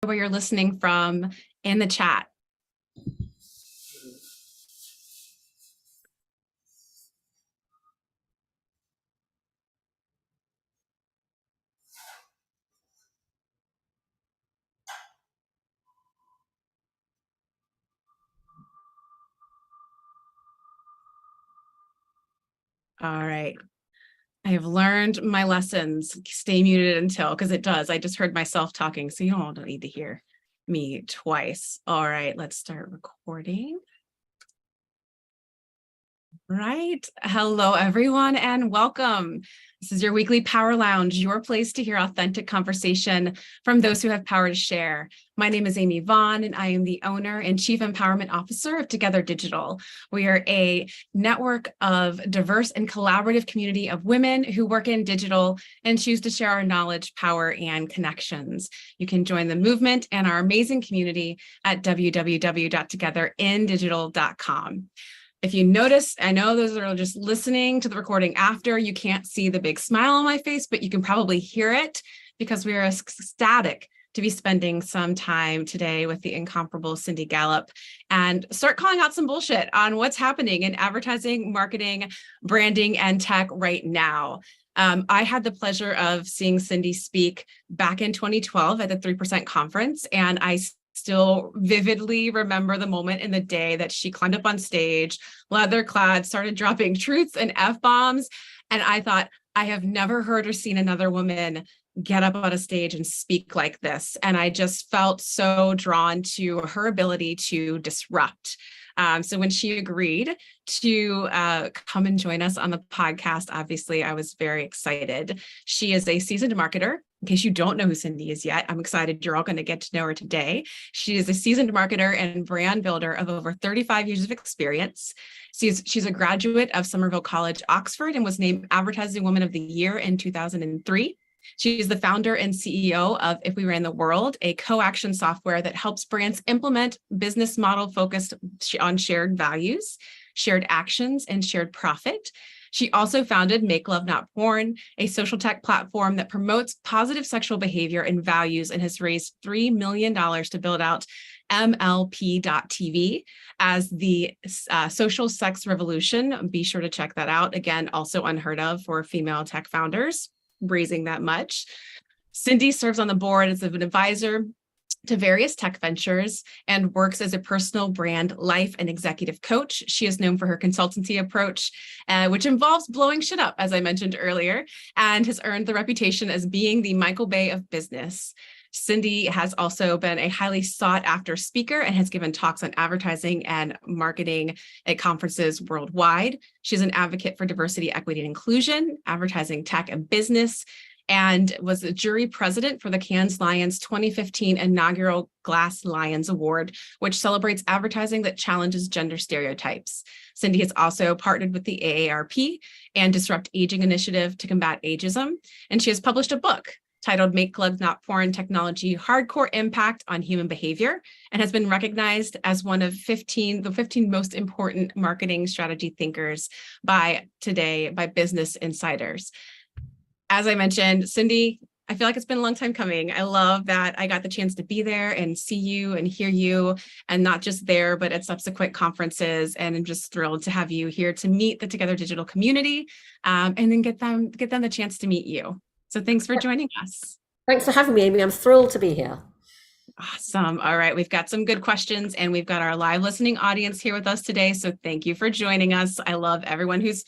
where you're listening from in the chat. All right. I have learned my lessons. Stay muted until, because it does. I just heard myself talking, so you don't need to hear me twice. All right, let's start recording. Right. Hello, everyone, and welcome. This is your weekly Power Lounge, your place to hear authentic conversation from those who have power to share. My name is Amy Vaughn, and I am the owner and Chief Empowerment Officer of Together Digital. We are a network of diverse and collaborative community of women who work in digital and choose to share our knowledge, power, and connections. You can join the movement and our amazing community at www.togetherindigital.com. If you notice, I know those that are just listening to the recording after, you can't see the big smile on my face, but you can probably hear it because we are ecstatic to be spending some time today with the incomparable Cindy Gallop and start calling out some bullshit on what's happening in advertising, marketing, branding, and tech right now. I had the pleasure of seeing Cindy speak back in 2012 at the 3% conference, and I still vividly remember the moment in the day that she climbed up on stage, leather clad, started dropping truths and F-bombs. And I thought, I have never heard or seen another woman get up on a stage and speak like this. And I just felt so drawn to her ability to disrupt. So when she agreed to come and join us on the podcast, obviously, I was very excited. She is a seasoned marketer. In case you don't know who Cindy is yet, I'm excited you're all going to get to know her today. She is a seasoned marketer and brand builder of over 35 years of experience. She's a graduate of Somerville College, Oxford, and was named Advertising Woman of the Year in 2003. She is the founder and CEO of If We Ran the World, a co-action software that helps brands implement business model focused on shared values, shared actions, and shared profit. She also founded Make Love Not Porn, a social tech platform that promotes positive sexual behavior and values, and has raised $3 million to build out MLP.TV as the social sex revolution. Be sure to check that out. Again, also unheard of for female tech founders, raising that much. Cindy serves on the board as an advisor to various tech ventures and works as a personal brand, life, and executive coach. She is known for her consultancy approach, which involves blowing shit up, as I mentioned earlier, and has earned the reputation as being the Michael Bay of business. Cindy has also been a highly sought after speaker and has given talks on advertising and marketing at conferences worldwide. She's an advocate for diversity, equity, and inclusion, advertising, tech, and business, and was the jury president for the Cannes Lions 2015 inaugural Glass Lions Award, which celebrates advertising that challenges gender stereotypes. Cindy has also partnered with the AARP and Disrupt Aging Initiative to combat ageism, and she has published a book titled Make Love Not Porn Technology, Hardcore Impact on Human Behavior, and has been recognized as one of the 15 most important marketing strategy thinkers by Business Insiders. As I mentioned, Cindy, I feel like it's been a long time coming. I love that I got the chance to be there and see you and hear you, and not just there, but at subsequent conferences. And I'm just thrilled to have you here to meet the Together Digital community, and then get them the chance to meet you. So thanks for joining us. Thanks for having me, Amy. I'm thrilled to be here. Awesome. All right. We've got some good questions, and we've got our live listening audience here with us today. So thank you for joining us. I love everyone who's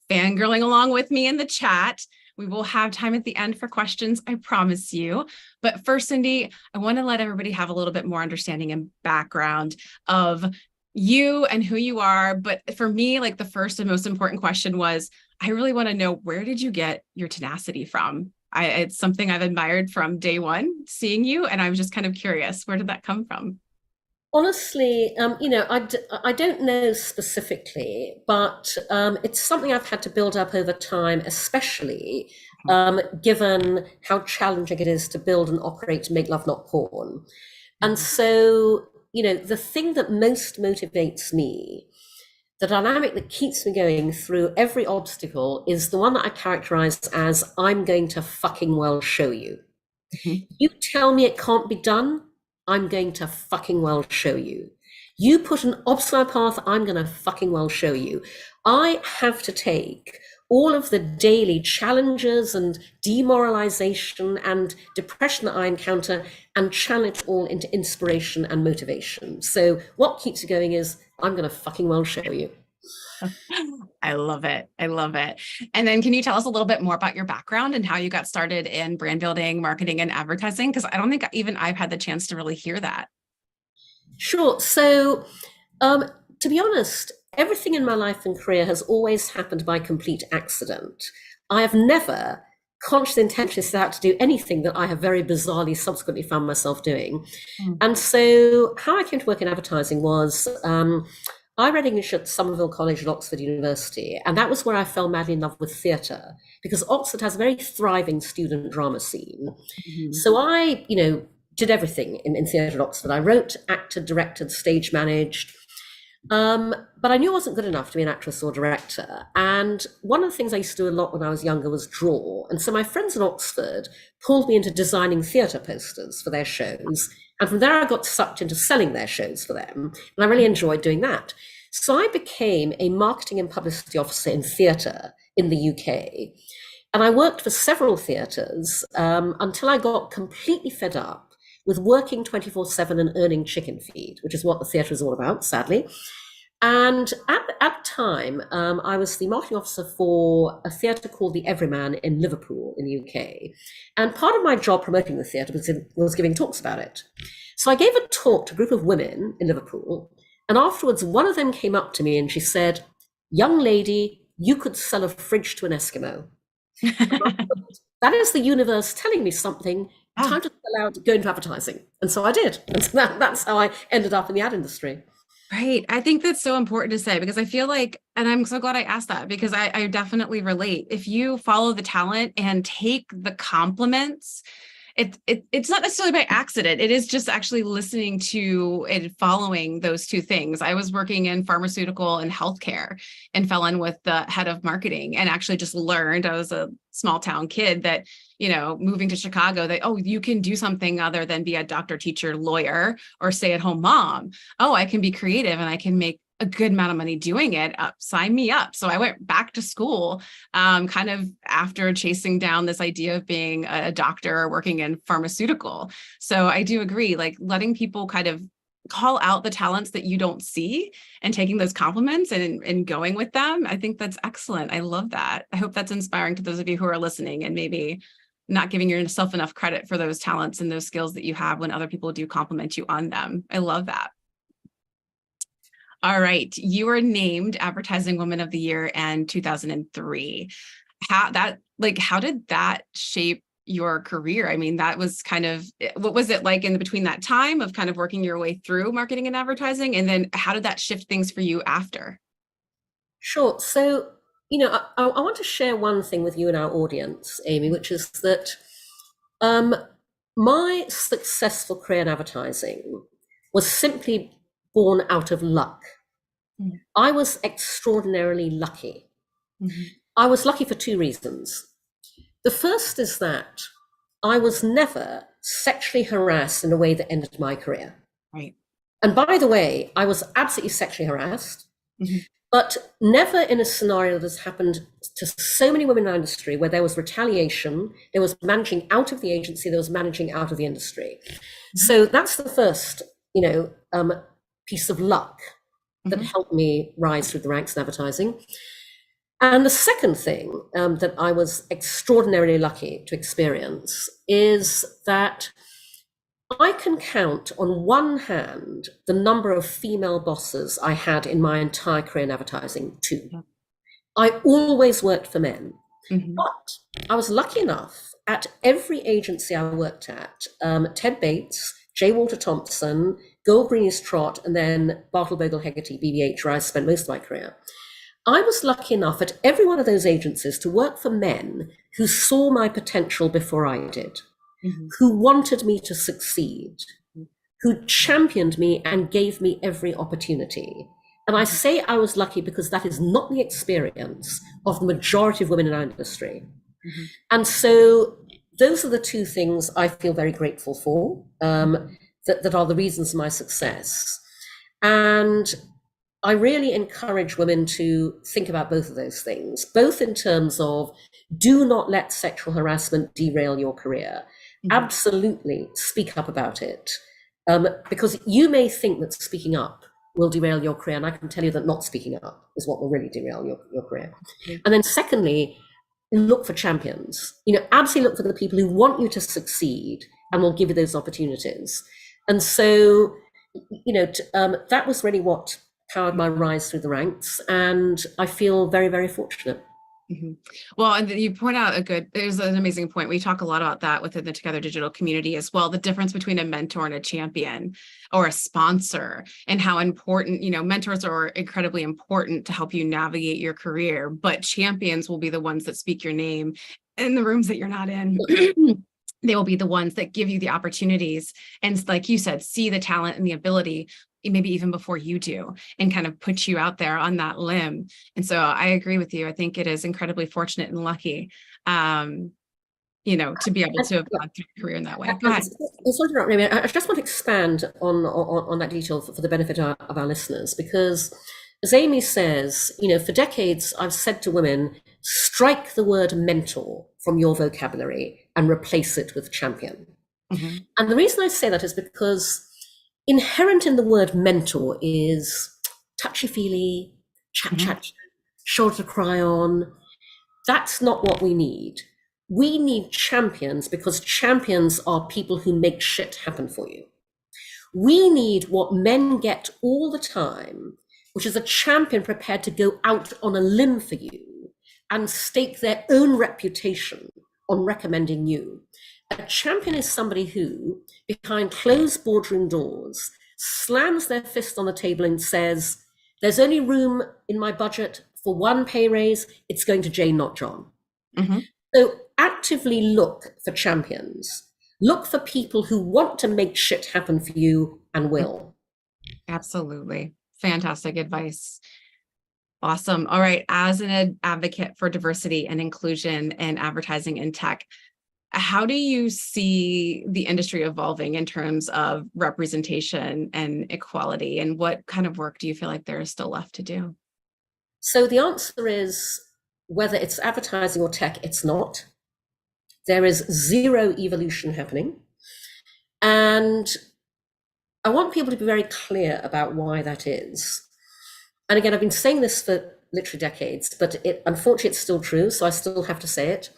fangirling along with me in the chat. We will have time at the end for questions, I promise you. But first, Cindy, I want to let everybody have a little bit more understanding and background of you and who you are. But for me, like, the first and most important question was, I really want to know, where did you get your tenacity from? It's something I've admired from day one, seeing you, and I was just kind of curious, where did that come from? Honestly, I don't know specifically, but it's something I've had to build up over time, especially given how challenging it is to build and operate Make Love Not Porn. And so, the thing that most motivates me, the dynamic that keeps me going through every obstacle, is the one that I characterize as, I'm going to fucking well show you. You tell me it can't be done, I'm going to fucking well show you. You put an obstacle path, I'm going to fucking well show you. I have to take all of the daily challenges and demoralization and depression that I encounter and channel it all into inspiration and motivation. So what keeps you going is, I'm going to fucking well show you. I love it. I love it. And then can you tell us a little bit more about your background and how you got started in brand building, marketing, and advertising? Because I don't think even I've had the chance to really hear that. Sure. So, to be honest, everything in my life and career has always happened by complete accident. I have never consciously intentionally set out to do anything that I have very bizarrely subsequently found myself doing. Mm. And so, how I came to work in advertising was I read English at Somerville College at Oxford University, and that was where I fell madly in love with theatre, because Oxford has a very thriving student drama scene. Mhm. So I, did everything in theatre at Oxford. I wrote, acted, directed, stage managed. But I knew I wasn't good enough to be an actress or director. And one of the things I used to do a lot when I was younger was draw. And so my friends in Oxford pulled me into designing theatre posters for their shows. And from there, I got sucked into selling their shows for them. And I really enjoyed doing that. So I became a marketing and publicity officer in theatre in the UK. And I worked for several theatres until I got completely fed up with working 24/7 and earning chicken feed, which is what the theatre is all about, sadly. And at the time, I was the marketing officer for a theatre called the Everyman in Liverpool in the UK. And part of my job promoting the theatre was giving talks about it. So I gave a talk to a group of women in Liverpool. And afterwards, one of them came up to me and she said, "Young lady, you could sell a fridge to an Eskimo." That is the universe telling me something. Time to sell out, go into advertising. And so I did. And so that's how I ended up in the ad industry. Right. I think that's so important to say because I feel like, and I'm so glad I asked that because I definitely relate. If you follow the talent and take the compliments, it's not necessarily by accident. It is just actually listening to and following those two things. I was working in pharmaceutical and healthcare and fell in with the head of marketing and actually just learned, I was a small town kid, that, moving to Chicago, that, oh, you can do something other than be a doctor, teacher, lawyer, or stay-at-home mom. Oh, I can be creative and I can make a good amount of money doing it. Sign me up. So I went back to school, kind of after chasing down this idea of being a doctor or working in pharmaceutical. So I do agree, like letting people kind of call out the talents that you don't see and taking those compliments and going with them. I think that's excellent. I love that. I hope that's inspiring to those of you who are listening and maybe not giving yourself enough credit for those talents and those skills that you have when other people do compliment you on them. I love that. All right. You were named Advertising Woman of the Year in 2003. How did that shape your career? I mean, that was kind of, what was it like in between that time of kind of working your way through marketing and advertising? And then how did that shift things for you after? Sure. So, I want to share one thing with you and our audience, Amy, which is that my successful career in advertising was simply born out of luck. Mm. I was extraordinarily lucky. Mm-hmm. I was lucky for two reasons. The first is that I was never sexually harassed in a way that ended my career. Right. And by the way, I was absolutely sexually harassed, Mm-hmm. but never in a scenario that has happened to so many women in our industry where there was retaliation, there was managing out of the agency, there was managing out of the industry. Mm-hmm. So that's the first, piece of luck that Mm-hmm. helped me rise through the ranks in advertising. And the second thing that I was extraordinarily lucky to experience is that I can count on one hand the number of female bosses I had in my entire career in advertising, too. Yeah. I always worked for men, Mm-hmm. but I was lucky enough at every agency I worked at, Ted Bates, J. Walter Thompson, Gold Green's Trot, and then Bartle Bogle Hegarty, BBH, where I spent most of my career. I was lucky enough at every one of those agencies to work for men who saw my potential before I did, Mm-hmm. who wanted me to succeed, who championed me and gave me every opportunity. And I say I was lucky because that is not the experience of the majority of women in our industry. Mm-hmm. And so those are the two things I feel very grateful for. that are the reasons for my success. And I really encourage women to think about both of those things, both in terms of do not let sexual harassment derail your career. Mhm. Absolutely speak up about it. Because you may think that speaking up will derail your career, and I can tell you that not speaking up is what will really derail your career. And then secondly, look for champions. Absolutely look for the people who want you to succeed and will give you those opportunities. And so, that was really what powered my rise through the ranks, and I feel very, very fortunate. Mhm. Well, and you point out there's an amazing point. We talk a lot about that within the Together Digital community as well, the difference between a mentor and a champion or a sponsor, and how important, mentors are incredibly important to help you navigate your career, but champions will be the ones that speak your name in the rooms that you're not in. They will be the ones that give you the opportunities. And like you said, see the talent and the ability, maybe even before you do, and kind of put you out there on that limb. And so I agree with you. I think it is incredibly fortunate and lucky, to be able to have gone through a career in that way. Go ahead. I just want to expand on that detail for the benefit of our listeners, because as Amy says, for decades, I've said to women, strike the word mentor from your vocabulary and replace it with champion. Mm-hmm. And the reason I say that is because inherent in the word mentor is touchy-feely, chat, shoulder to cry on. That's not what we need. We need champions, because champions are people who make shit happen for you. We need what men get all the time, which is a champion prepared to go out on a limb for you and stake their own reputation on recommending you. A champion is somebody who, behind closed boardroom doors, slams their fist on the table and says, there's only room in my budget for one pay raise, it's going to Jane, not John. Mm-hmm. So actively look for champions. Look for people who want to make shit happen for you and will. Absolutely. Fantastic advice. Awesome. All right. As an advocate for diversity and inclusion in advertising and tech, how do you see the industry evolving in terms of representation and equality? And what kind of work do you feel like there is still left to do? So the answer is, whether it's advertising or tech, it's not. There is zero evolution happening. And I want people to be very clear about why that is. And again, I've been saying this for literally decades, but unfortunately, it's still true, so I still have to say it.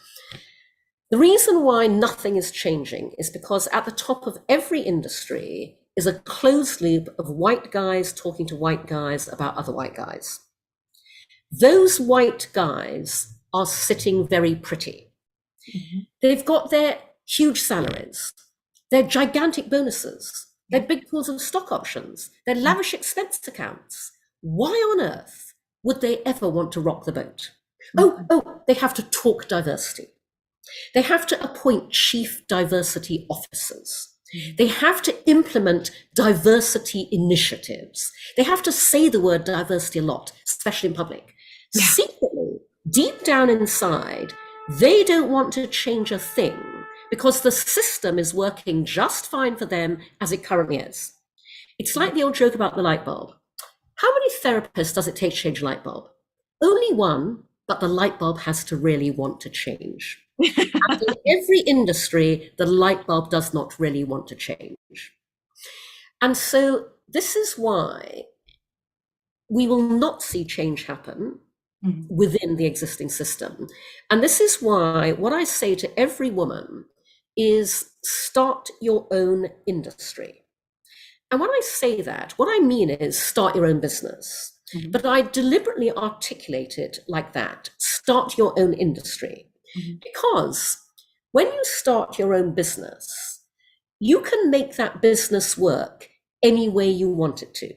The reason why nothing is changing is because at the top of every industry is a closed loop of white guys talking to white guys about other white guys. Those white guys are sitting very pretty. Mm-hmm. They've got their huge salaries, their gigantic bonuses, their big pools of stock options, their lavish expense accounts. Why on earth would they ever want to rock the boat? Oh, they have to talk diversity. They have to appoint chief diversity officers. They have to implement diversity initiatives. They have to say the word diversity a lot, especially in public. Yeah. Secretly, deep down inside, they don't want to change a thing because the system is working just fine for them as it currently is. It's like the old joke about the light bulb. How many therapists does it take to change a light bulb? Only one, but the light bulb has to really want to change. And in every industry, the light bulb does not really want to change. And so this is why we will not see change happen within the existing system. And this is why what I say to every woman is start your own industry. And when I say that, what I mean is start your own business. Mm-hmm. But I deliberately articulate it like that. Start your own industry. Mm-hmm. Because when you start your own business, you can make that business work any way you want it to.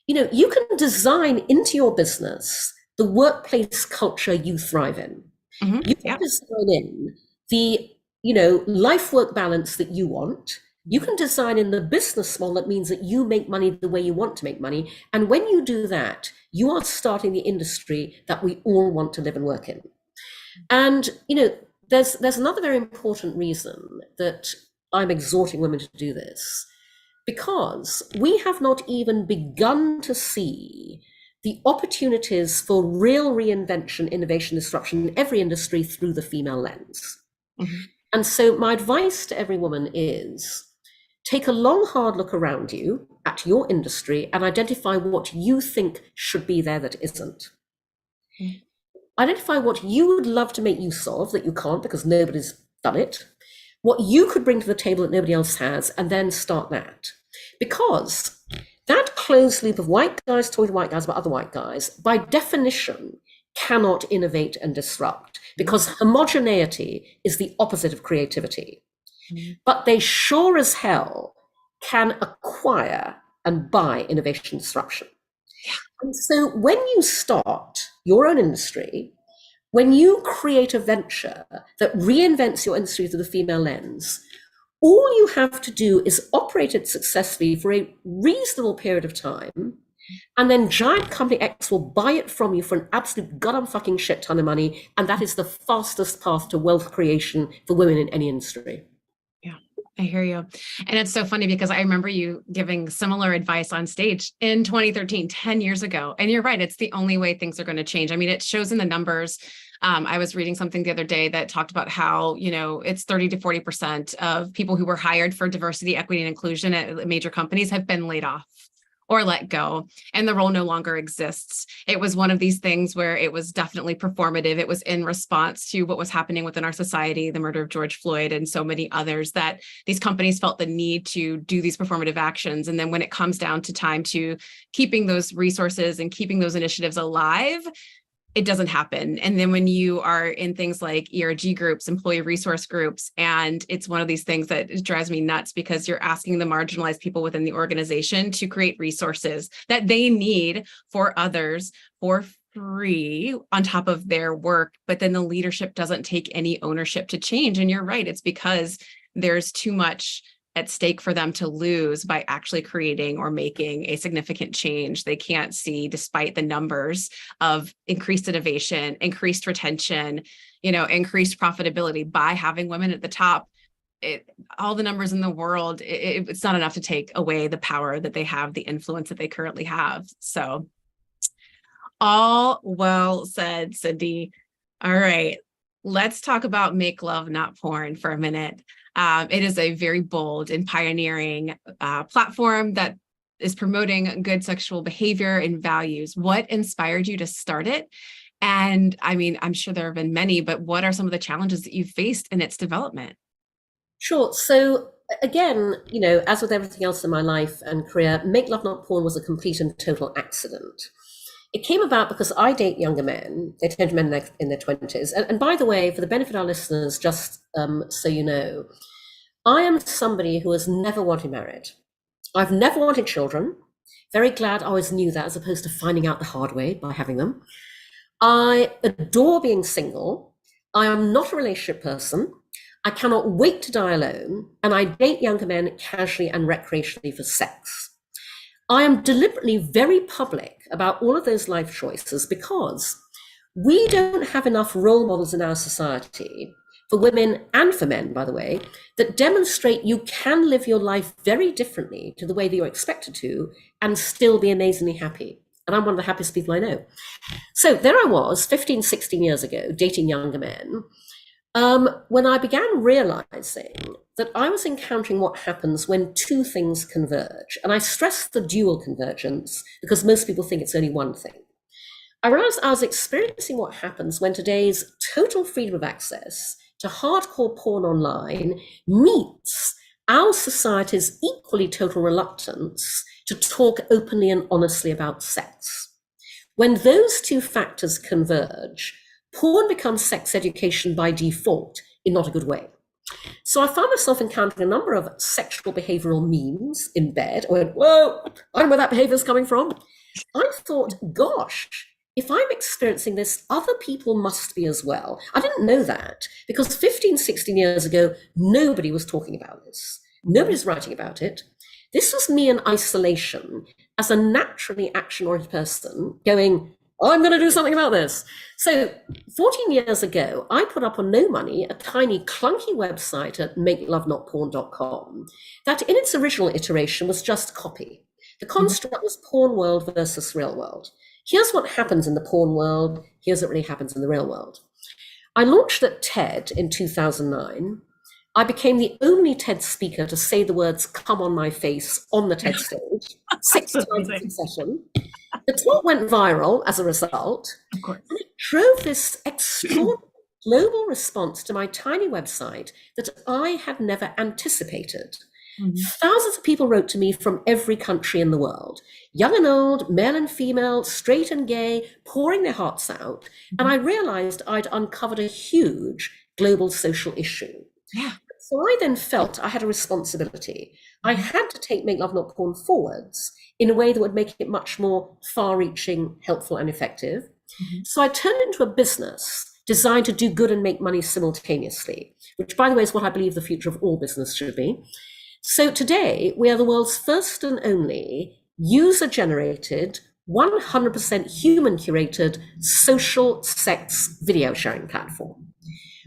You can design into your business the workplace culture you thrive in. Mm-hmm. You can design in the, life-work balance that you want. You can design in the business model that means that you make money the way you want to make money. And when you do that, you are starting the industry that we all want to live and work in. And, there's another very important reason that I'm exhorting women to do this. because we have not even begun to see the opportunities for real reinvention, innovation, disruption in every industry through the female lens. Mhm. And so my advice to every woman is take a long, hard look around you at your industry and identify what you think should be there that isn't. Mm. Identify what you would love to make use of that you can't because nobody's done it, what you could bring to the table that nobody else has, and then start that. Because that closed loop of white guys talking to white guys about other white guys, by definition, cannot innovate and disrupt, because homogeneity is the opposite of creativity. But they sure as hell can acquire and buy innovation disruption. And so when you start your own industry, when you create a venture that reinvents your industry through the female lens, all you have to do is operate it successfully for a reasonable period of time, and then giant company X will buy it from you for an absolute goddamn fucking shit ton of money, and that is the fastest path to wealth creation for women in any industry. Yeah, I hear you. And it's so funny because I remember you giving similar advice on stage in 2013, 10 years ago. And you're right, it's the only way things are going to change. I mean, it shows in the numbers. I was reading something the other day that talked about how, it's 30 to 40% of people who were hired for diversity, equity, and inclusion at major companies have been laid off or let go, and the role no longer exists. It was one of these things where it was definitely performative. It was in response to what was happening within our society, the murder of George Floyd and so many others, that these companies felt the need to do these performative actions. And then when it comes down to time to keeping those resources and keeping those initiatives alive, it doesn't happen. And then when you are in things like ERG groups, employee resource groups, and it's one of these things that drives me nuts because you're asking the marginalized people within the organization to create resources that they need for others for free on top of their work. But then the leadership doesn't take any ownership to change. And you're right, it's because there's too much at stake for them to lose by actually creating or making a significant change. They can't see, despite the numbers of increased innovation, increased retention, increased profitability by having women at the top. All the numbers in the world, it's not enough to take away the power that they have, the influence that they currently have. So all well said, Cindy. All right, let's talk about Make Love, Not Porn for a minute. It is a very bold and pioneering platform that is promoting good sexual behavior and values. What inspired you to start it? And I mean, I'm sure there have been many, but what are some of the challenges that you've faced in its development? Sure. So again, as with everything else in my life and career, Make Love Not Porn was a complete and total accident. It came about because I date younger men. They tend to be men in their 20s. And by the way, for the benefit of our listeners, just so you know, I am somebody who has never wanted married. I've never wanted children. Very glad I always knew that, as opposed to finding out the hard way by having them. I adore being single. I am not a relationship person. I cannot wait to die alone. And I date younger men casually and recreationally for sex. I am deliberately very public about all of those life choices because we don't have enough role models in our society, for women and for men, by the way, that demonstrate you can live your life very differently to the way that you're expected to and still be amazingly happy. And I'm one of the happiest people I know. So there I was 15, 16 years ago, dating younger men, when I began realizing that I was encountering what happens when two things converge. And I stress the dual convergence because most people think it's only one thing. I realized I was experiencing what happens when today's total freedom of access to hardcore porn online meets our society's equally total reluctance to talk openly and honestly about sex. When those two factors converge, porn becomes sex education by default in not a good way. So I found myself encountering a number of sexual behavioral memes in bed. I went, whoa, I know where that behavior is coming from. I thought, gosh, if I'm experiencing this, other people must be as well. I didn't know that because 15, 16 years ago, nobody was talking about this. Nobody's writing about it. This was me in isolation as a naturally action-oriented person going, I'm going to do something about this. So 14 years ago, I put up on no money a tiny clunky website at makelovenotporn.com that in its original iteration was just copy. The construct was porn world versus real world. Here's what happens in the porn world. Here's what really happens in the real world. I launched at TED in 2009. I became the only TED speaker to say the words "come on my face" on the TED stage 6 times in succession. The talk went viral as a result. Of course. And it drove this extraordinary global response to my tiny website that I had never anticipated. Thousands of people wrote to me from every country in the world, young and old, male and female, straight and gay, pouring their hearts out. And I realized I'd uncovered a huge global social issue. Yeah. So I then felt I had a responsibility. I had to take Make Love Not Porn forwards in a way that would make it much more far-reaching, helpful, and effective. So I turned it into a business designed to do good and make money simultaneously, which, by the way, is what I believe the future of all business should be. So today, we are the world's first and only user-generated, 100% human-curated social sex video sharing platform.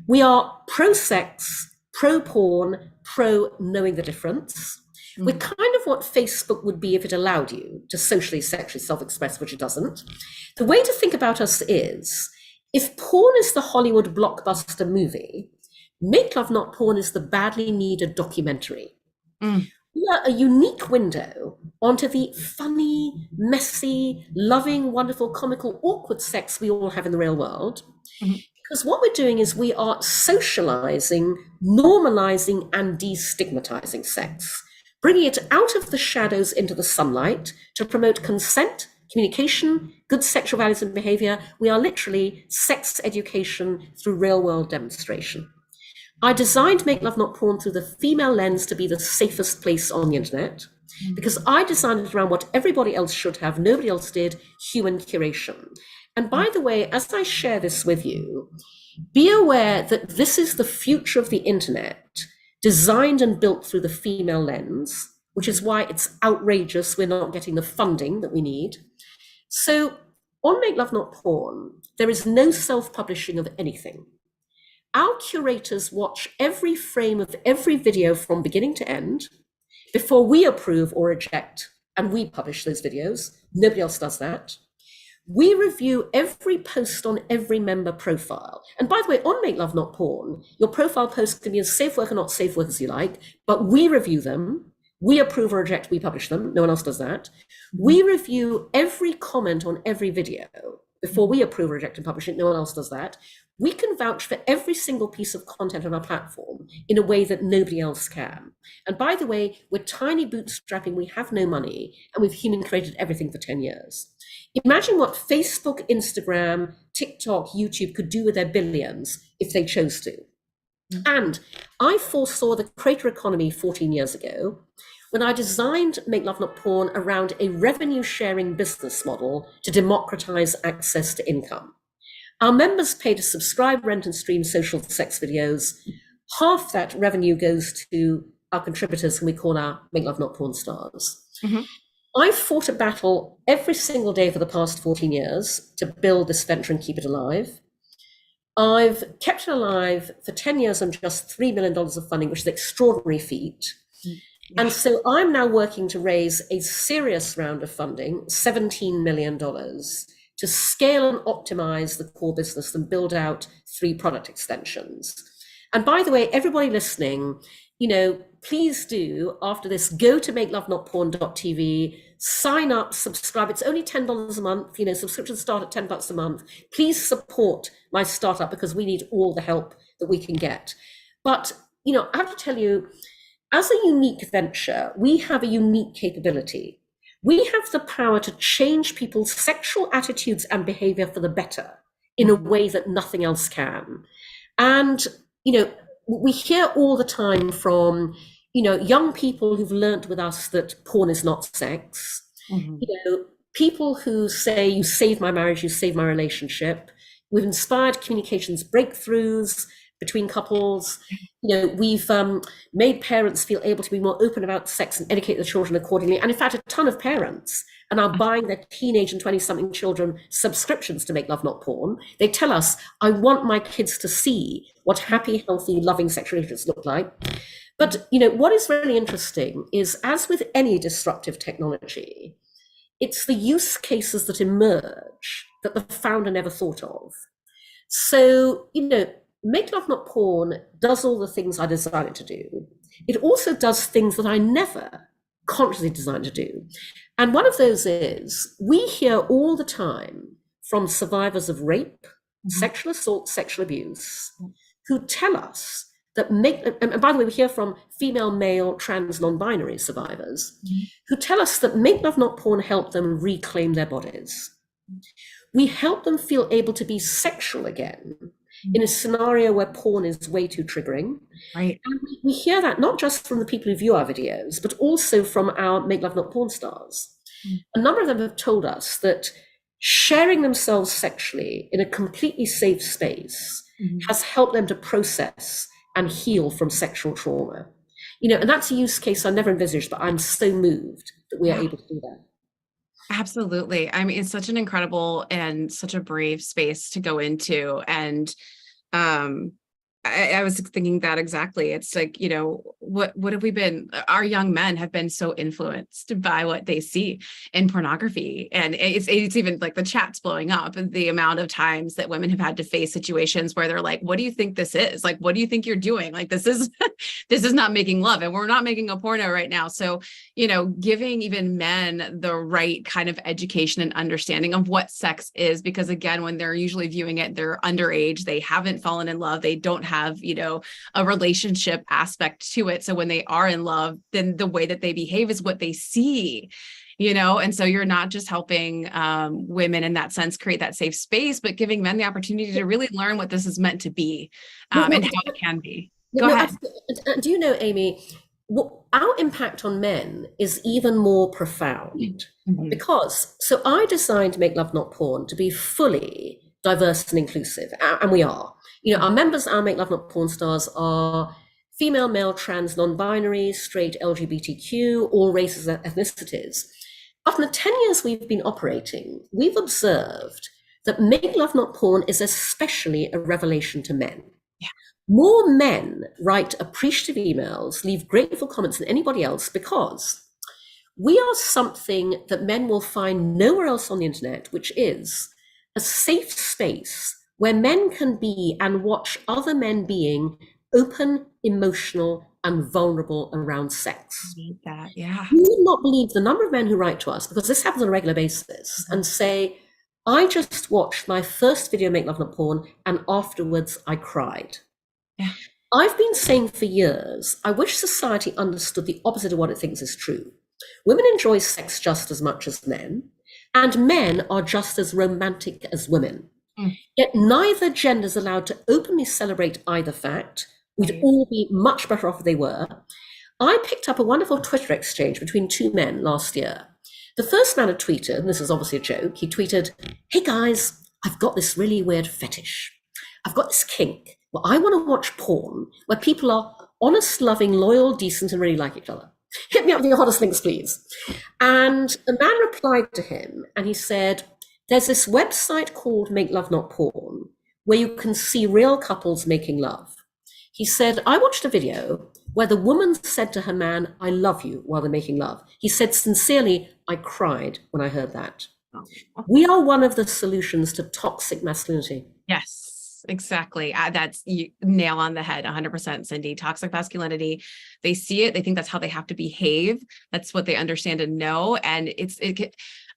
We are pro-sex, pro-porn, pro-knowing the difference. We're kind of what Facebook would be if it allowed you to socially, sexually self-express, which it doesn't. The way to think about us is, if porn is the Hollywood blockbuster movie, Make Love Not Porn is the badly needed documentary. We are a unique window onto the funny, messy, loving, wonderful, comical, awkward sex we all have in the real world. Because what we're doing is we are socializing, normalizing, and destigmatizing sex, bringing it out of the shadows into the sunlight to promote consent, communication, good sexual values and behavior. We are literally sex education through real world demonstration. I designed Make Love Not Porn through the female lens to be the safest place on the internet, because I designed it around what everybody else should have, nobody else did, human curation. And by the way, as I share this with you, be aware that this is the future of the internet, designed and built through the female lens, which is why it's outrageous we're not getting the funding that we need. So on Make Love Not Porn, there is no self-publishing of anything. Our curators watch every frame of every video from beginning to end before we approve or reject, and we publish those videos. Nobody else does that. We review every post on every member profile. And by the way, on Make Love Not Porn, your profile posts can be as safe work or not safe work as you like, but we review them. We approve or reject, we publish them. No one else does that. We review every comment on every video before we approve or reject and publish it. No one else does that. We can vouch for every single piece of content on our platform in a way that nobody else can. And by the way, we're tiny bootstrapping, we have no money, and we've human created everything for 10 years. Imagine what Facebook, Instagram, TikTok, YouTube could do with their billions if they chose to. And I foresaw the creator economy 14 years ago when I designed Make Love Not Porn around a revenue sharing business model to democratize access to income. Our members pay to subscribe, rent, and stream social sex videos. Half that revenue goes to our contributors, whom we call our Make Love Not Porn stars. I've fought a battle every single day for the past 14 years to build this venture and keep it alive. I've kept it alive for 10 years on just $3 million of funding, which is an extraordinary feat. And so I'm now working to raise a serious round of funding, $17 million, to scale and optimize the core business and build out 3 product extensions. And by the way, everybody listening, please do, after this, go to makelovenotporn.tv, sign up, subscribe. It's only $10 a month. Subscriptions start at $10 a month. Please support my startup because we need all the help that we can get. But, I have to tell you, as a unique venture, we have a unique capability. We have the power to change people's sexual attitudes and behavior for the better in a way that nothing else can. And, we hear all the time from, young people who've learned with us that porn is not sex. People who say, you saved my marriage, you saved my relationship. We've inspired communications breakthroughs. between couples. We've made parents feel able to be more open about sex and educate their children accordingly. And in fact, a ton of parents are now buying their teenage and 20-something children subscriptions to Make Love Not Porn. They tell us, I want my kids to see what happy, healthy, loving sexual relationships look like. But what is really interesting is, as with any disruptive technology, it's the use cases that emerge that the founder never thought of. So, Make Love Not Porn does all the things I designed it to do. It also does things that I never consciously designed to do. And one of those is, we hear all the time from survivors of rape, sexual assault, sexual abuse, who tell us that and by the way, we hear from female, male, trans, non-binary survivors who tell us that Make Love Not Porn helped them reclaim their bodies. We help them feel able to be sexual again in a scenario where porn is way too triggering. Right. And we hear that not just from the people who view our videos, but also from our Make Love Not Porn stars. A number of them have told us that sharing themselves sexually in a completely safe space has helped them to process and heal from sexual trauma. And that's a use case I never envisaged, but I'm so moved that we are able to do that. Absolutely. I mean, it's such an incredible and such a brave space to go into. And I was thinking that exactly. It's like, what have we been? Our young men have been so influenced by what they see in pornography. And it's even like the chat's blowing up, and the amount of times that women have had to face situations where they're like, what do you think this is? Like, what do you think you're doing? Like, this is not making love, and we're not making a porno right now. So, giving even men the right kind of education and understanding of what sex is, because again, when they're usually viewing it, they're underage, they haven't fallen in love, they don't have, a relationship aspect to it. So when they are in love, then the way that they behave is what they see, and so you're not just helping women in that sense create that safe space, but giving men the opportunity to really learn what this is meant to be and how it can be. Go ahead. Do you know, Amy, our impact on men is even more profound because, so I designed Make Love Not Porn to be fully diverse and inclusive, and we are. Our members, our Make Love Not Porn stars, are female, male, trans, non-binary, straight, LGBTQ, all races and ethnicities. After the 10 years we've been operating, we've observed that Make Love Not Porn is especially a revelation to men. Yeah. More men write appreciative emails, leave grateful comments than anybody else, because we are something that men will find nowhere else on the internet, which is a safe space where men can be and watch other men being open, emotional, and vulnerable around sex. I need that, yeah. You would not believe the number of men who write to us, because this happens on a regular basis, and say, I just watched my first video, Make Love Not Porn, and afterwards I cried. Yeah. I've been saying for years, I wish society understood the opposite of what it thinks is true. Women enjoy sex just as much as men, and men are just as romantic as women. Yet neither gender is allowed to openly celebrate either fact. We'd all be much better off if they were. I picked up a wonderful Twitter exchange between two men last year. The first man had tweeted, and this is obviously a joke, he tweeted, hey guys, I've got this really weird fetish. I've got this kink where I want to watch porn where people are honest, loving, loyal, decent, and really like each other. Hit me up with your hottest links, please. And a man replied to him and he said, there's this website called Make Love Not Porn where you can see real couples making love. He said, I watched a video where the woman said to her man, I love you, while they're making love. He said, sincerely, I cried when I heard that. We are one of the solutions to toxic masculinity. Yes, exactly. That's you nail on the head, 100%, Cindy. Toxic masculinity. They see it. They think that's how they have to behave. That's what they understand and know. And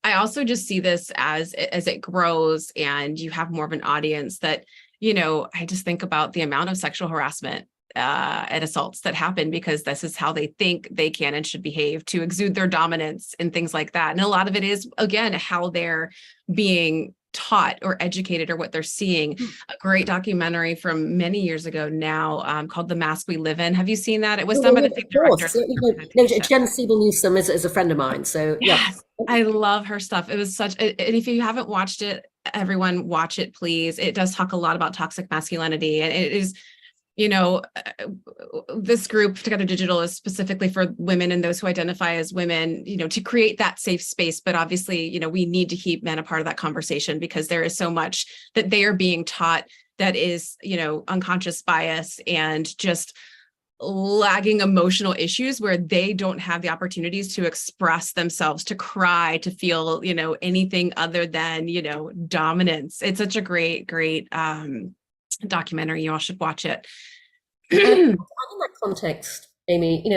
I also just see this as it grows and you have more of an audience that, I just think about the amount of sexual harassment and assaults that happen because this is how they think they can and should behave to exude their dominance and things like that. And a lot of it is, again, how they're being taught or educated or what they're seeing. A great documentary from many years ago now called The Mask We Live In. Have you seen that? It was done by the same director. Jen Siebel-Newsome is a friend of mine. So yes, yeah. I love her stuff. It was and if you haven't watched it, everyone watch it, please. It does talk a lot about toxic masculinity, and it is this group Together Digital is specifically for women and those who identify as women, to create that safe space. But obviously, we need to keep men a part of that conversation, because there is so much that they are being taught that is, unconscious bias and just lagging emotional issues, where they don't have the opportunities to express themselves, to cry, to feel, anything other than, dominance. It's such a great documentary. You all should watch it. In that context, Amy,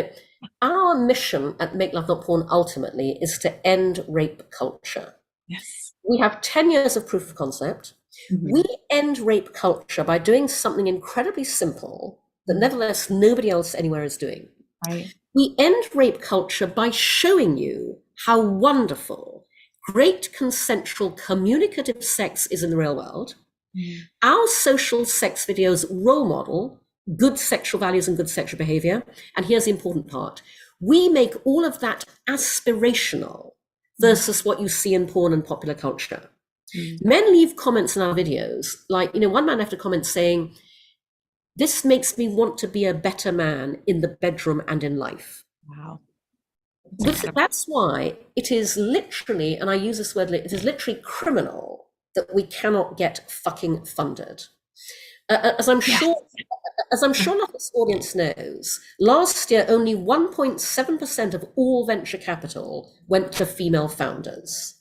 our mission at Make Love Not Porn ultimately is to end rape culture. Yes. We have 10 years of proof of concept. Mm-hmm. We end rape culture by doing something incredibly simple that nevertheless nobody else anywhere is doing. Right. We end rape culture by showing you how wonderful, great consensual communicative sex is in the real world. Mm. Our social sex videos role model good sexual values and good sexual behavior. And here's the important part. We make all of that aspirational versus what you see in porn and popular culture. Mm. Men leave comments in our videos, like, one man left a comment saying, "This makes me want to be a better man in the bedroom and in life." Wow. That's why it is literally, and I use this word, it is literally criminal that we cannot get fucking funded. As I'm sure this audience knows, last year only 1.7% of all venture capital went to female founders.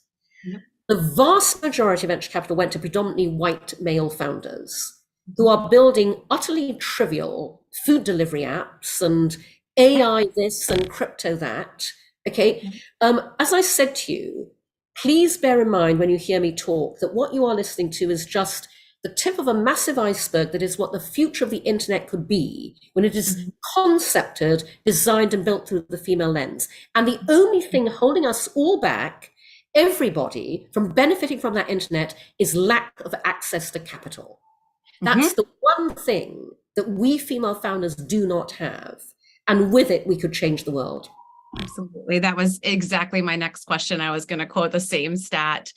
Yep. The vast majority of venture capital went to predominantly white male founders who are building utterly trivial food delivery apps and AI this and crypto that. Okay. As I said to you, please bear in mind when you hear me talk that what you are listening to is just the tip of a massive iceberg that is what the future of the internet could be when it is concepted, designed, and built through the female lens. And the only thing holding us all back, everybody, from benefiting from that internet is lack of access to capital. That's the one thing that we female founders do not have. And with it, we could change the world. Absolutely. That was exactly my next question. I was going to quote the same stat.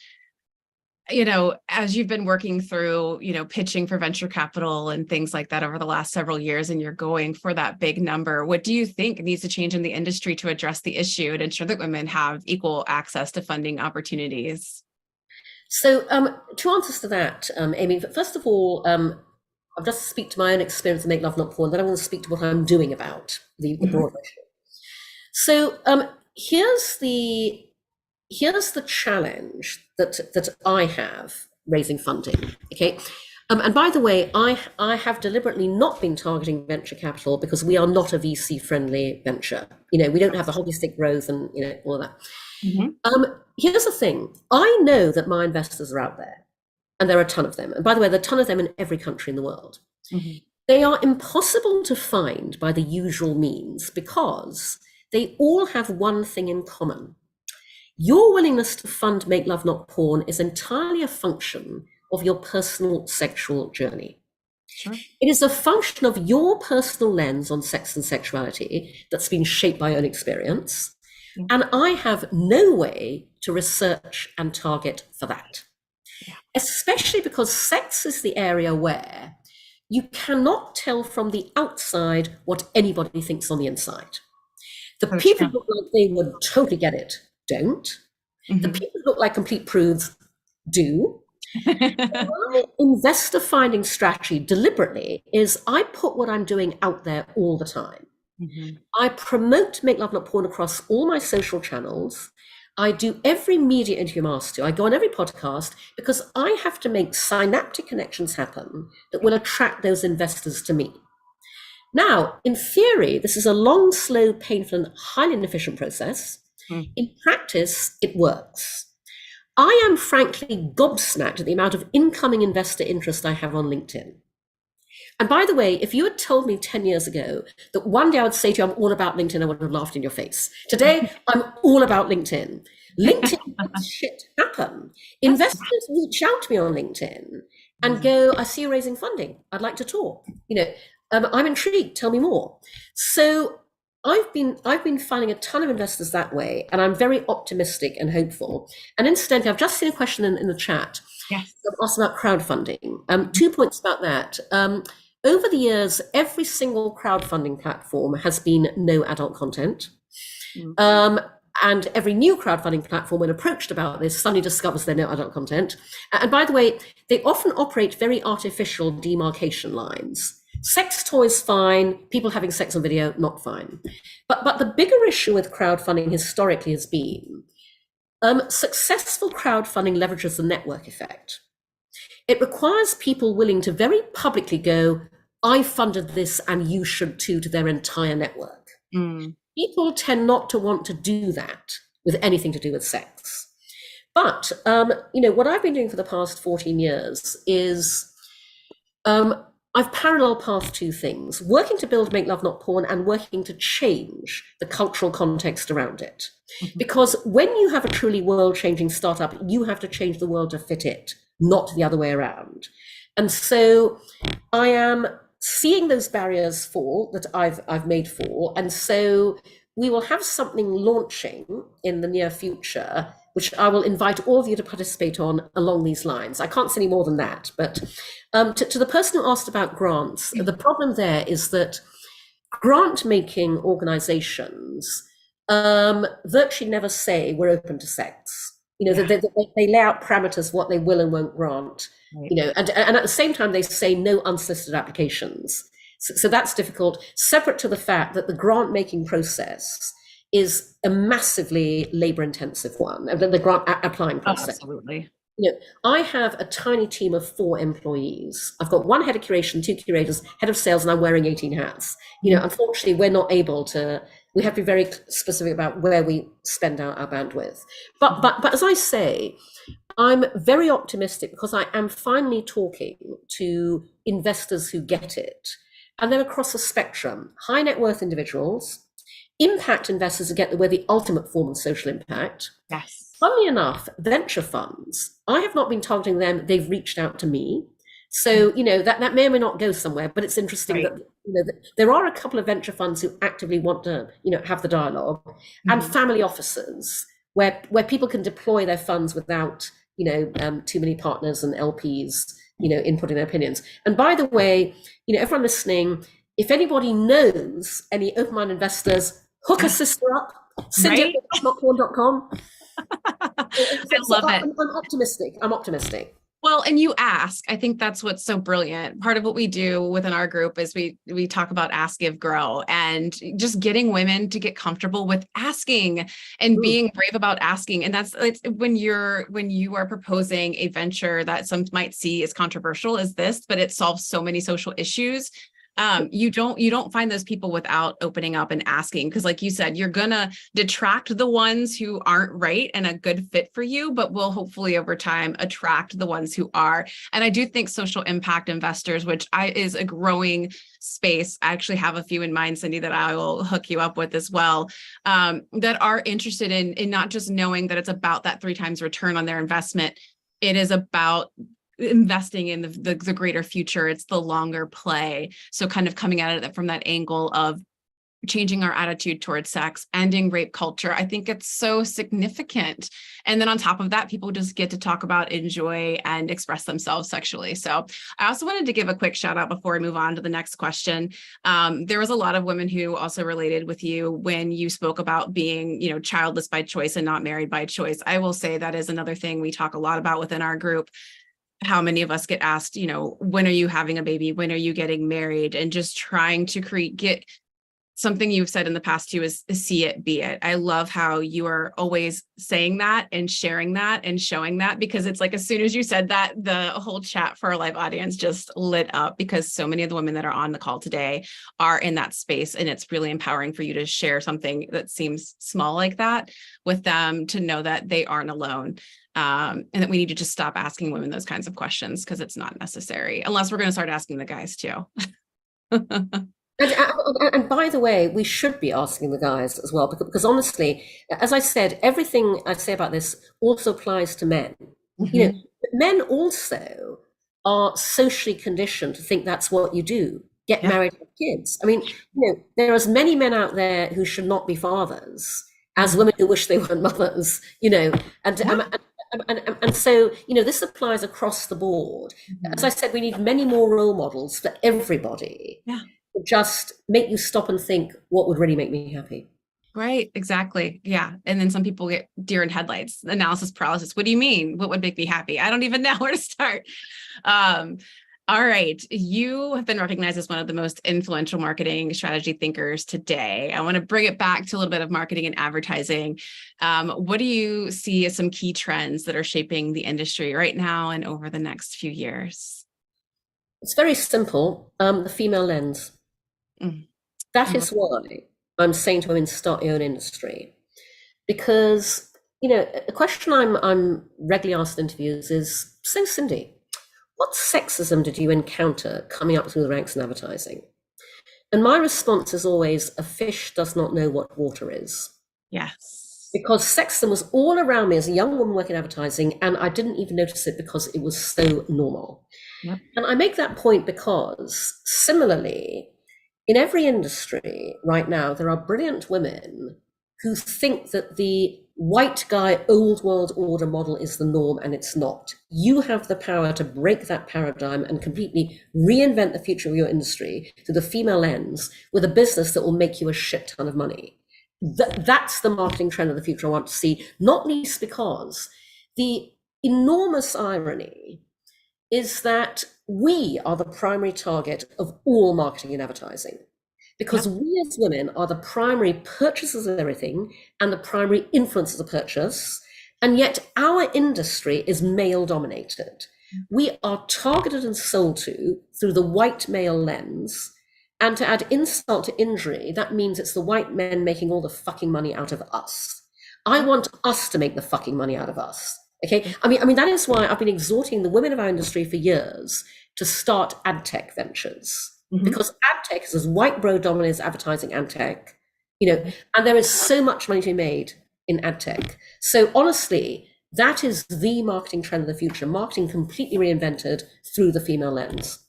As you've been working through, pitching for venture capital and things like that over the last several years, and you're going for that big number, what do you think needs to change in the industry to address the issue and ensure that women have equal access to funding opportunities? So, two answers to that, Amy. First of all, I'll just speak to my own experience and Make Love Not Porn, then I'm going to speak to what I'm doing about the broader issue. So, here's the challenge that I have raising funding. Okay. And by the way, I have deliberately not been targeting venture capital because we are not a VC friendly venture. We don't have the hockey stick growth and all of that. Here's the thing. I know that my investors are out there, and there are a ton of them. And by the way, there are a ton of them in every country in the world. They are impossible to find by the usual means because they all have one thing in common. Your willingness to fund Make Love Not Porn is entirely a function of your personal sexual journey. Sure. It is a function of your personal lens on sex and sexuality that's been shaped by your own experience. And I have no way to research and target for that. Especially because sex is the area where you cannot tell from the outside what anybody thinks on the inside. The people who look like they would totally get it don't. The people who look like complete prudes do. My investor finding strategy deliberately is I put what I'm doing out there all the time. I promote Make Love Not Porn across all my social channels. I do every media interview I'm asked to. I go on every podcast because I have to make synaptic connections happen that will attract those investors to me. Now, in theory, this is a long, slow, painful, and highly inefficient process. In practice, it works. I am frankly gobsmacked at the amount of incoming investor interest I have on LinkedIn. And by the way, if you had told me 10 years ago that one day I would say to you, I'm all about LinkedIn, I would have laughed in your face. Today, I'm all about LinkedIn. LinkedIn makes shit happen. Investors reach out to me on LinkedIn and go, I see you raising funding. I'd like to talk. I'm intrigued. Tell me more. So I've been finding a ton of investors that way, and I'm very optimistic and hopeful. And incidentally, I've just seen a question in the chat. Yes. Asked about crowdfunding. 2 points about that. over the years, every single crowdfunding platform has been no adult content. Mm. And every new crowdfunding platform, when approached about this, suddenly discovers they're no adult content. And by the way, they often operate very artificial demarcation lines. Sex toys, fine. People having sex on video, not fine. But the bigger issue with crowdfunding historically has been successful crowdfunding leverages the network effect. It requires people willing to very publicly go, I funded this and you should too, to their entire network. Mm. People tend not to want to do that with anything to do with sex. But, what I've been doing for the past 14 years is I've parallel pathed two things, working to build Make Love Not Porn and working to change the cultural context around it. Mm-hmm. Because when you have a truly world-changing startup, you have to change the world to fit it, not the other way around. And so I am seeing those barriers fall that I've made fall. And so we will have something launching in the near future, which I will invite all of you to participate on along these lines. I can't say any more than that. But to the person who asked about grants, the problem there is that grant-making organizations virtually never say we're open to sex. They lay out parameters what they will and won't grant. Right. And at the same time they say no unsolicited applications. So that's difficult. Separate to the fact that the grant-making process is a massively labor-intensive one, and then the grant applying process. Oh, absolutely. I have a tiny team of 4 employees. I've got 1 head of curation, 2 curators, head of sales, and I'm wearing 18 hats. Unfortunately, we're not able to. We have to be very specific about where we spend our bandwidth. But as I say, I'm very optimistic because I am finally talking to investors who get it, and they're across the spectrum: high net worth individuals, impact investors who get the ultimate form of social impact. Yes. Funnily enough, venture funds, I have not been targeting them. They've reached out to me. So, that may or may not go somewhere, but it's interesting that, there are a couple of venture funds who actively want to, have the dialogue, and family offices where people can deploy their funds without, too many partners and LPs, inputting their opinions. And by the way, everyone listening, if anybody knows any open-minded investors, hook a sister up, cindy@notporn.com. I love it. I'm optimistic. Well, and you ask, I think that's what's so brilliant. Part of what we do within our group is we talk about ask, give, grow, and just getting women to get comfortable with asking and being brave about asking. And it's when you are proposing a venture that some might see as controversial as this, but it solves so many social issues. You don't find those people without opening up and asking, because like you said, you're gonna detract the ones who aren't right and a good fit for you, but will hopefully over time attract the ones who are. And I do think social impact investors, which is a growing space. I actually have a few in mind, Cindy, that I will hook you up with as well, that are interested in not just knowing that it's about that 3 times return on their investment. It is about investing in the greater future. It's the longer play. So kind of coming at it from that angle of changing our attitude towards sex, ending rape culture. I think it's so significant. And then on top of that, people just get to talk about, enjoy, and express themselves sexually. So I also wanted to give a quick shout out before we move on to the next question. There was a lot of women who also related with you when you spoke about being, childless by choice and not married by choice. I will say that is another thing we talk a lot about within our group. How many of us get asked, when are you having a baby? When are you getting married? And just trying to get something you've said in the past too is see it, be it. I love how you are always saying that and sharing that and showing that, because it's like, as soon as you said that, the whole chat for our live audience just lit up, because so many of the women that are on the call today are in that space. And it's really empowering for you to share something that seems small like that with them, to know that they aren't alone. And that we need to just stop asking women those kinds of questions, because it's not necessary, unless we're going to start asking the guys too. And by the way, we should be asking the guys as well, because honestly, as I said, everything I say about this also applies to men. Men also are socially conditioned to think that's what you do: get married, have kids. I mean, there are as many men out there who should not be fathers as women who wish they weren't mothers. And so, this applies across the board. As I Mhm. said, we need many more role models for everybody. Yeah. Just make you stop and think, what would really make me happy? Right, exactly. Yeah. And then some people get deer in headlights, analysis paralysis. What do you mean? What would make me happy? I don't even know where to start. Um, all right. You have been recognized as one of the most influential marketing strategy thinkers today. I want to bring it back to a little bit of marketing and advertising. What do you see as some key trends that are shaping the industry right now and over the next few years? It's very simple. The female lens. Mm, I That love is why I'm saying to women, start your own industry. Because, a question I'm regularly asked in interviews is, so Cindy, what sexism did you encounter coming up through the ranks in advertising? And my response is always, a fish does not know what water is. yes. Because sexism was all around me as a young woman working in advertising, and I didn't even notice it because it was so normal. Yep. And I make that point because, similarly, in every industry right now, there are brilliant women who think that the white guy, old world order model is the norm, and it's not. You have the power to break that paradigm and completely reinvent the future of your industry through the female lens with a business that will make you a shit ton of money. That's the marketing trend of the future I want to see, not least because the enormous irony is that we are the primary target of all marketing and advertising because Yep. we as women are the primary purchasers of everything and the primary influencers of purchase. And yet our industry is male dominated. We are targeted and sold to through the white male lens. And to add insult to injury, that means it's the white men making all the fucking money out of us. I Yep. want us to make the fucking money out of us. Okay. I mean, that is why I've been exhorting the women of our industry for years to start ad tech ventures Mhm. because ad tech is as white bro dominant as advertising and tech, and there is so much money to be made in ad tech. So honestly, that is the marketing trend of the future. Marketing completely reinvented through the female lens.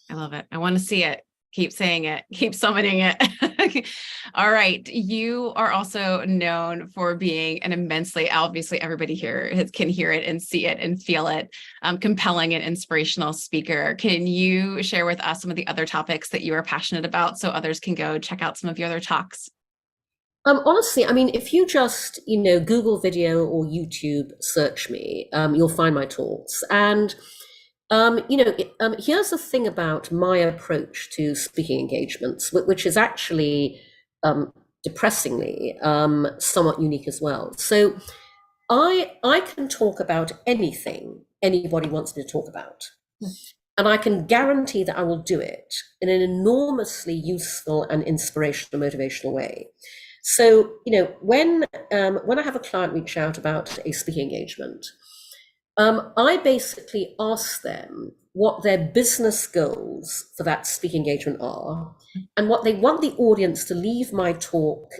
I love it. I want to see it. Keep saying it. Keep summoning it. All right. You are also known for being an immensely, obviously, everybody here can hear it and see it and feel it, compelling and inspirational speaker. Can you share with us some of the other topics that you are passionate about so others can go check out some of your other talks? Honestly, I mean, if you just, Google video or YouTube search me, you'll find my talks. And here's the thing about my approach to speaking engagements, which is actually depressingly somewhat unique as well. So I can talk about anything anybody wants me to talk about. And I can guarantee that I will do it in an enormously useful and inspirational, motivational way. So, when I have a client reach out about a speaking engagement, I basically ask them what their business goals for that speaking engagement are and what they want the audience to leave my talk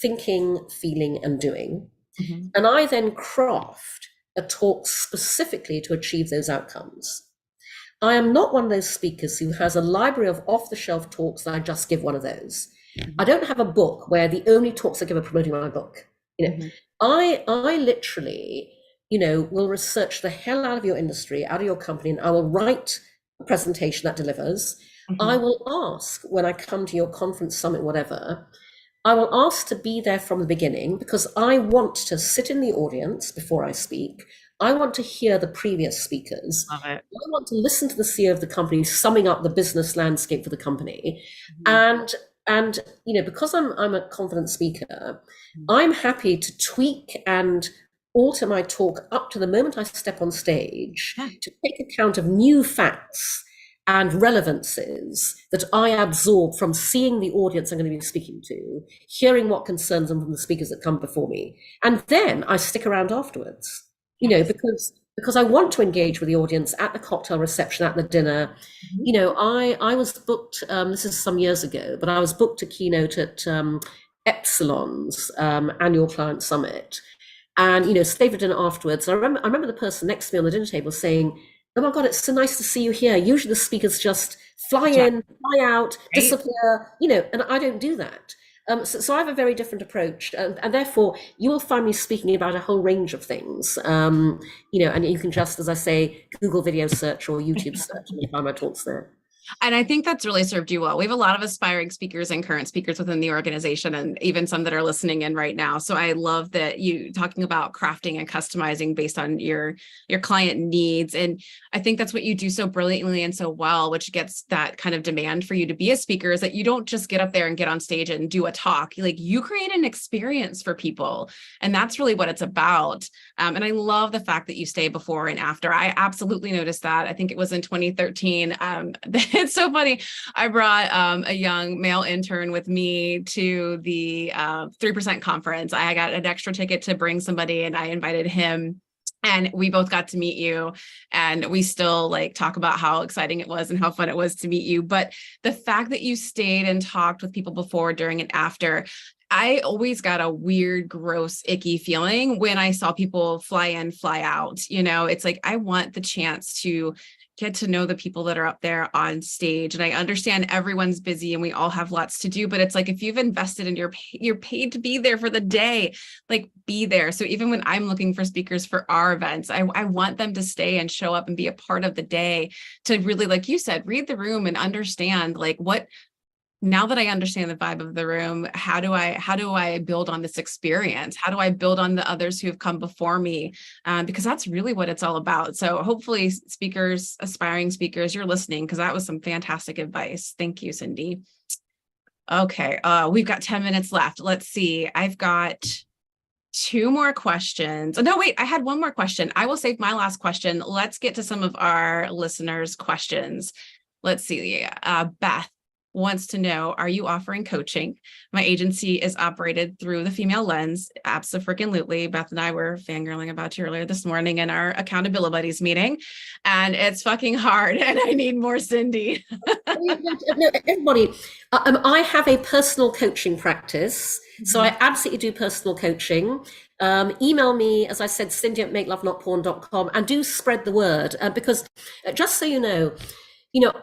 thinking, feeling, and doing. Mhm. And I then craft a talk specifically to achieve those outcomes. I am not one of those speakers who has a library of off the shelf talks and I just give one of those. I don't have a book where the only talks I give are promoting my book. Mhm. I literally, will research the hell out of your industry, out of your company, and I will write a presentation that delivers. I Mhm. will ask when I come to your conference, summit, whatever, I will ask to be there from the beginning because I want to sit in the audience before I speak. I want to hear the previous speakers. Love it. I want to listen to the CEO of the company summing up the business landscape for the company. Mhm. And because I'm a confident speaker, I'm happy to tweak and alter my talk up to the moment I step on stage Yeah. to take account of new facts and relevances that I absorb from seeing the audience I'm going to be speaking to, hearing what concerns them from the speakers that come before me. And then I stick around afterwards, Yes. because I want to engage with the audience at the cocktail reception, at the dinner. Mhm. I was booked, this is some years ago, but I was booked to keynote at Epsilon's annual client summit. And stayed for dinner afterwards. I remember the person next to me on the dinner table saying, "Oh my God, it's so nice to see you here. Usually the speakers just fly Gotcha. in, fly out, Right. disappear, and I don't do that. So I have a very different approach, and therefore you will find me speaking about a whole range of things. And you can just, as I say, Google video search or YouTube search, and you find my talks there. And I think that's really served you well. We have a lot of aspiring speakers and current speakers within the organization, and even some that are listening in right now. So I love that you talking about crafting and customizing based on your client needs. And I think that's what you do so brilliantly and so well, which gets that kind of demand for you to be a speaker, is that you don't just get up there and get on stage and do a talk. Like, you create an experience for people. And that's really what it's about. And I love the fact that you stay before and after. I absolutely noticed that. I think it was in 2013. It's so funny. I brought a young male intern with me to the 3% conference. I got an extra ticket to bring somebody, and I invited him. And we both got to meet you, and we still like talk about how exciting it was and how fun it was to meet you. But the fact that you stayed and talked with people before, during, and after, I always got a weird, gross, icky feeling when I saw people fly in, fly out. It's like, I want the chance to get to know the people that are up there on stage. And I understand everyone's busy and we all have lots to do, but it's like, if you've invested in you're paid to be there for the day, like, be there. So even when I'm looking for speakers for our events, I want them to stay and show up and be a part of the day, to really, like you said, read the room and understand, like, now that I understand the vibe of the room, how do I build on this experience? How do I build on the others who have come before me? Because that's really what it's all about. So hopefully speakers, aspiring speakers, you're listening, because that was some fantastic advice. Thank you, Cindy. Okay, we've got 10 minutes left. Let's see. I've got 2 more questions. Oh, no, wait, I had 1 more question. I will save my last question. Let's get to some of our listeners' questions. Let's see. Beth wants to know, are you offering coaching? My agency is operated through the female lens. Abso-freaking-lutely. Beth and I were fangirling about you earlier this morning in our accountability buddies meeting, and it's fucking hard, and I need more Cindy. No, everybody, I have a personal coaching practice. So I absolutely do personal coaching. Email me, as I said, cindy@makelovenotporn.com, and do spread the word, because just so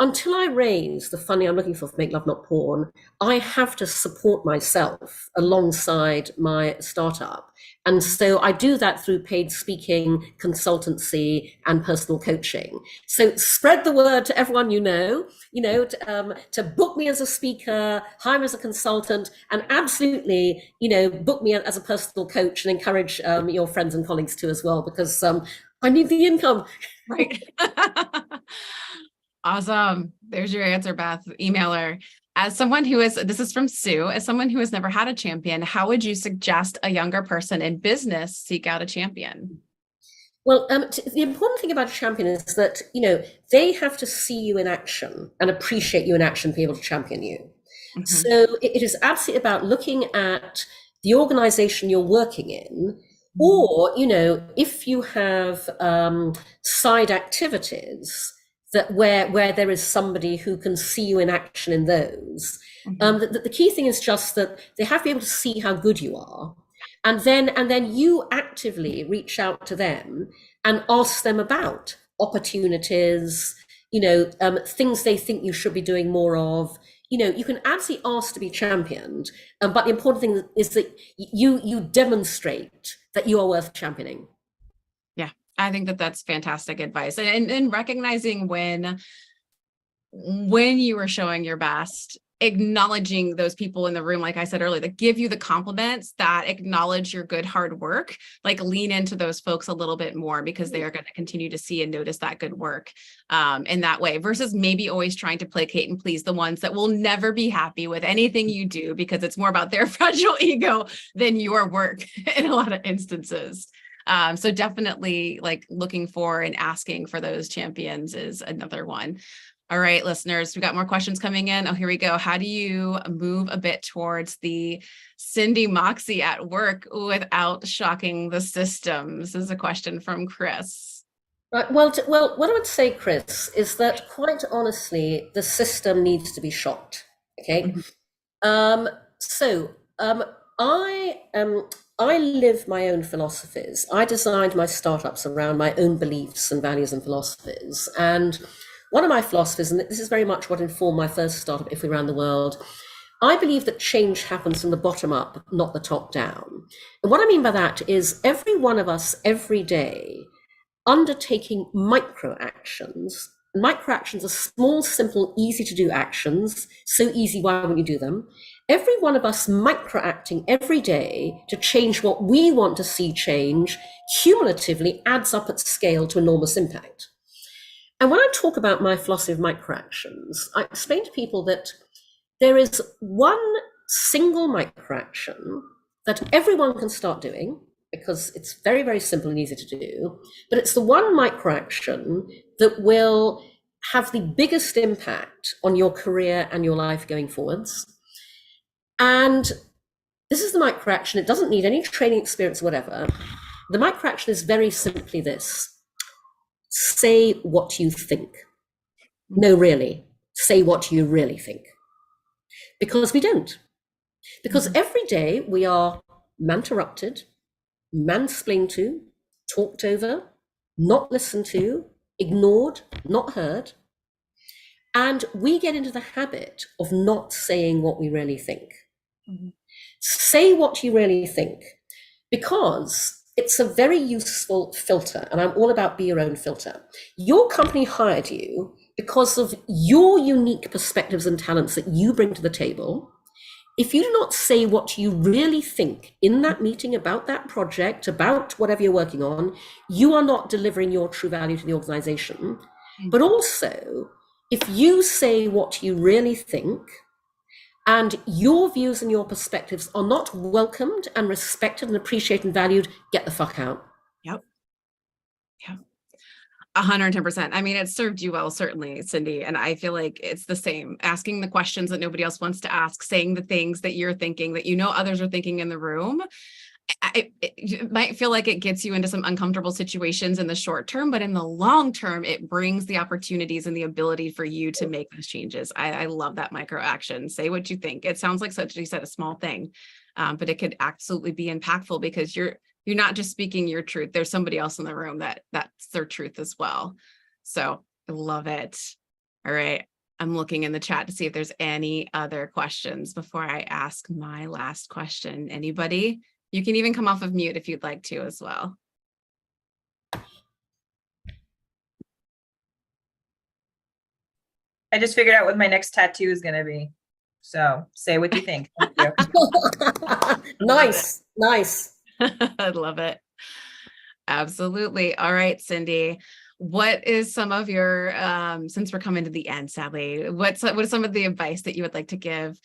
until I raise the funding I'm looking for Make Love Not Porn, I have to support myself alongside my startup. And so I do that through paid speaking, consultancy, and personal coaching. So spread the word to everyone to book me as a speaker, hire me as a consultant, and absolutely, book me as a personal coach, and encourage your friends and colleagues too as well, because I need the income. Right. Awesome. There's your answer, Beth. Email her. This is from Sue, as someone who has never had a champion, how would you suggest a younger person in business seek out a champion? Well, the important thing about a champion is that, they have to see you in action and appreciate you in action to be able to champion you. Mm-hmm. So it is absolutely about looking at the organization you're working in, or, if you have side activities that where there is somebody who can see you in action in those. The key thing is just that they have to be able to see how good you are, and then you actively reach out to them and ask them about opportunities, things they think you should be doing more of. You can absolutely ask to be championed, but the important thing is that you demonstrate that you are worth championing. I think that's fantastic advice. And recognizing when you are showing your best, acknowledging those people in the room, like I said earlier, that give you the compliments, that acknowledge your good hard work, like lean into those folks a little bit more, because they are going to continue to see and notice that good work in that way, versus maybe always trying to placate and please the ones that will never be happy with anything you do, because it's more about their fragile ego than your work in a lot of instances. So definitely, like, looking for and asking for those champions is another one. All right, listeners, we got more questions coming in. Oh, here we go. How do you move a bit towards the Cindy Moxie at work without shocking the system? This is a question from Chris. Right. Well, what I would say, Chris, is that quite honestly, the system needs to be shocked. Okay. I live my own philosophies. I designed my startups around my own beliefs and values and philosophies. And one of my philosophies, and this is very much what informed my first startup, If We Ran the World, I believe that change happens from the bottom up, not the top down. And what I mean by that is every one of us every day undertaking micro actions. Micro actions are small, simple, easy to do actions. So easy, why wouldn't you do them? Every one of us micro acting every day to change what we want to see change cumulatively adds up at scale to enormous impact. And when I talk about my philosophy of micro actions, I explain to people that there is one single micro action that everyone can start doing because it's very, very simple and easy to do. But it's the one micro action that will have the biggest impact on your career and your life going forwards. And this is the micro action. It doesn't need any training experience or whatever. The micro action is very simply this: say what you think. No, really, say what you really think. Because we don't. Because every day we are interrupted, mansplained to, talked over, not listened to, ignored, not heard. And we get into the habit of not saying what we really think. Mm-hmm. Say what you really think, because it's a very useful filter. And I'm all about be your own filter. Your company hired you because of your unique perspectives and talents that you bring to the table. If you do not say what you really think in that meeting about that project, about whatever you're working on, you are not delivering your true value to the organization. But also, if you say what you really think and your views and your perspectives are not welcomed and respected and appreciated and valued, get the fuck out. Yep. Yep. 110%. I mean, it served you well, certainly, Cindy. And I feel like it's the same. Asking the questions that nobody else wants to ask, saying the things that you're thinking, that you know others are thinking in the room. It might feel like it gets you into some uncomfortable situations in the short term, but in the long term, it brings the opportunities and the ability for you to make those changes. I love that micro action. Say what you think. It sounds like, such, you said, a small thing, but it could absolutely be impactful because you're not just speaking your truth. There's somebody else in the room that's their truth as well. So I love it. All right. I'm looking in the chat to see if there's any other questions before I ask my last question. Anybody? You can even come off of mute if you'd like to as well. I just figured out what my next tattoo is going to be. So say what you think. Thank you. Nice. I love it. Absolutely. All right, Cindy, what is some of your, since we're coming to the end, sadly, what is some of the advice that you would like to give?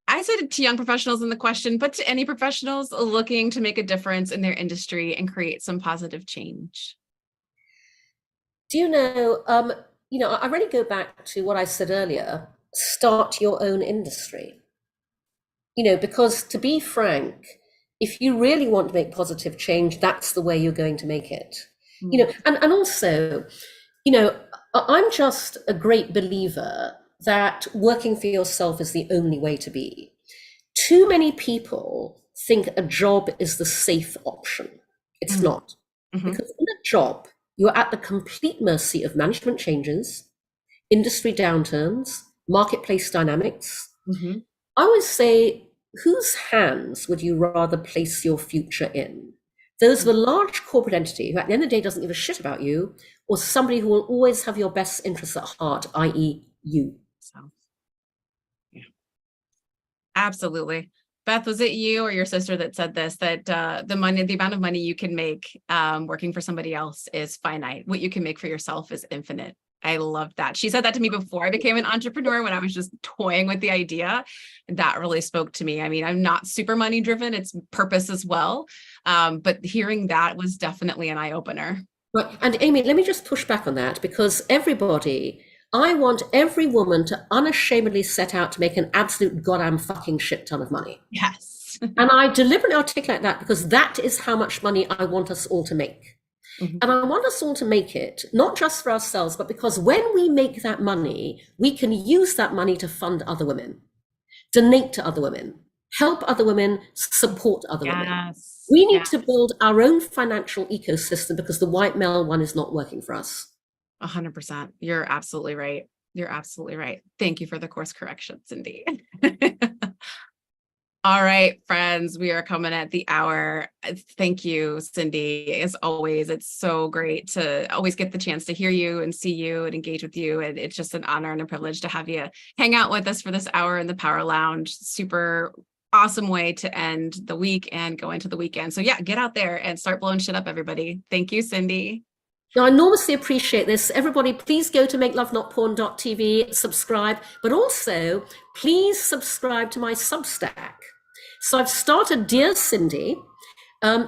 I said to young professionals in the question, but to any professionals looking to make a difference in their industry and create some positive change. Do you know, I really go back to what I said earlier, start your own industry. Because to be frank, if you really want to make positive change, that's the way you're going to make it. And also, I'm just a great believer that working for yourself is the only way to be. Too many people think a job is the safe option. It's not. Because in a job, you're at the complete mercy of management changes, industry downturns, marketplace dynamics. I always say, whose hands would you rather place your future in? Those of a large corporate entity who at the end of the day doesn't give a shit about you, or somebody who will always have your best interests at heart, i.e. you. So, yeah, absolutely. Beth, was it you or your sister that said this, that the amount of money you can make working for somebody else is finite. What you can make for yourself is infinite. I loved that. She said that to me before I became an entrepreneur, when I was just toying with the idea. And that really spoke to me. I mean, I'm not super money driven. It's purpose as well. But hearing that was definitely an eye opener. Right. And Amy, let me just push back on that, because I want every woman to unashamedly set out to make an absolute goddamn fucking shit ton of money. Yes. And I deliberately articulate that because that is how much money I want us all to make. And I want us all to make it, not just for ourselves, but because when we make that money, we can use that money to fund other women, donate to other women, help other women, support other women. We need to build our own financial ecosystem because the white male one is not working for us. 100%. You're absolutely right. You're absolutely right. Thank you for the course correction, Cindy. All right, friends, we are coming at the hour. Thank you, Cindy. As always, it's so great to always get the chance to hear you and see you and engage with you. And it's just an honor and a privilege to have you hang out with us for this hour in the Power Lounge. Super awesome way to end the week and go into the weekend. So yeah, get out there and start blowing shit up, everybody. Thank you, Cindy. Now, I enormously appreciate this. Everybody, please go to makelovenotporn.tv, subscribe, but also please subscribe to my Substack. So I've started Dear Cindy,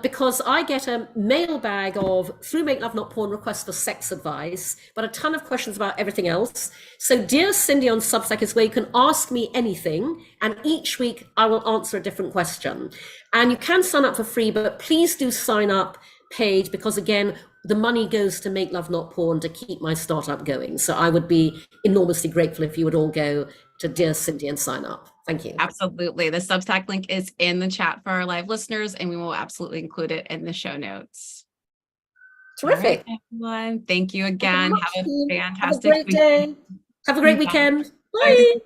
because I get a mailbag of, through Make Love Not Porn, requests for sex advice, but a ton of questions about everything else. So Dear Cindy on Substack is where you can ask me anything, and each week I will answer a different question. And you can sign up for free, but please do sign up paid, because again, the money goes to Make Love Not Porn to keep my startup going. So I would be enormously grateful if you would all go to Dear Cindy and sign up. Thank you. Absolutely. The Substack link is in the chat for our live listeners, and we will absolutely include it in the show notes. Terrific. All right, everyone. Thank you again. Have a fantastic Have a great day. Have a great weekend. Bye.